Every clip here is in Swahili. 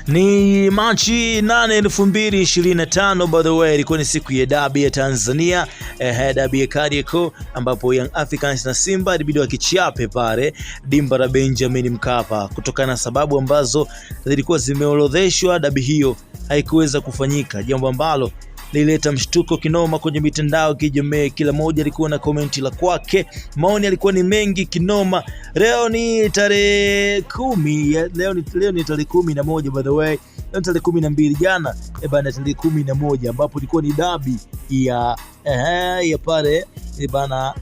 Ni Machi 8, 2025. By the way, ilikuwa ni siku ya dabi ya Tanzania, dabi ya Kariakoo, ambapo Young Africans na Simba ilibidi wakichape pale dimba la Benjamin Mkapa kutokana na sababu ambazo zilikuwa zimeorodheshwa. Dabi hiyo haikuweza kufanyika, jambo ambalo lilileta mshtuko kinoma kwenye mitandao kijamii. Kila moja alikuwa na komenti la kwake, maoni alikuwa ni mengi kinoma. Leo ni tarehe 10, leo ni tarehe 11, by the way. Leo tarehe 12, jana bana tarehe 11, ambapo ilikuwa ni dabi ya pale bana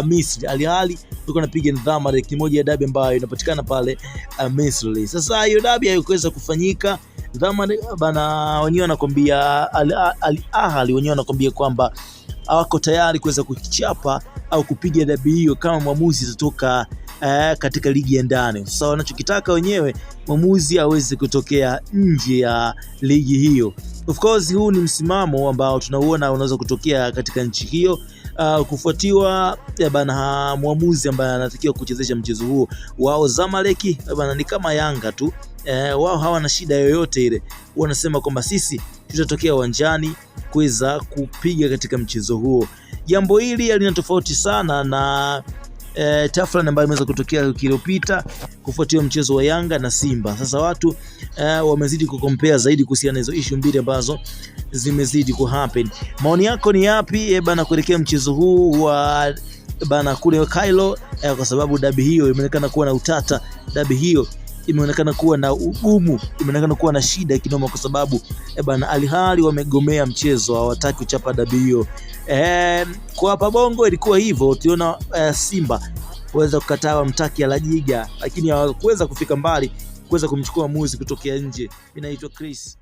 Misri. Al Ahly tulikuwa napiga na Zamalek, moja ya dabi ambayo inapatikana pale Misri. Sasa hiyo dabi haikuweza kufanyika. Zamalek bana wenyewe wanakuambia, Al Ahly wenyewe wanakuambia kwamba hawako tayari kuweza kuchapa au kupiga dabi hiyo kama mwamuzi atatoka katika ligi ya ndani. Sasa wanachokitaka wenyewe, mwamuzi aweze kutokea nje ya ligi hiyo. Of course huu ni msimamo ambao tunauona unaweza kutokea katika nchi hiyo, kufuatiwa bana mwamuzi ambaye anatakiwa kuchezesha mchezo huo. Wao Zamalek bana ni kama Yanga tu, wao hawana shida yoyote ile. Wanasema kwamba sisi tutatokea uwanjani kuweza kupiga katika mchezo huo. Jambo hili lina tofauti sana na tafrani ambayo imeweza kutokea wiki iliyopita kufuatia mchezo wa Yanga na Simba. Sasa watu wamezidi kucompare zaidi kuhusiana na hizo issue mbili ambazo zimezidi kuhappen. Maoni yako ni yapi bana kuelekea mchezo huu wa bana kule Cairo, kwa sababu dabi hiyo imeonekana kuwa na utata, dabi hiyo imeonekana kuwa na ugumu, imeonekana kuwa na shida kinoma, kwa sababu bana Al Ahly wamegomea mchezo, hawataki kuchapa dabi hiyo. Kwa hapa Bongo ilikuwa hivyo, tuliona Simba waweza kukataa mtaki Alajiga, lakini hawakuweza kufika mbali kuweza kumchukua muzi kutokea nje. Mimi naitwa Chris.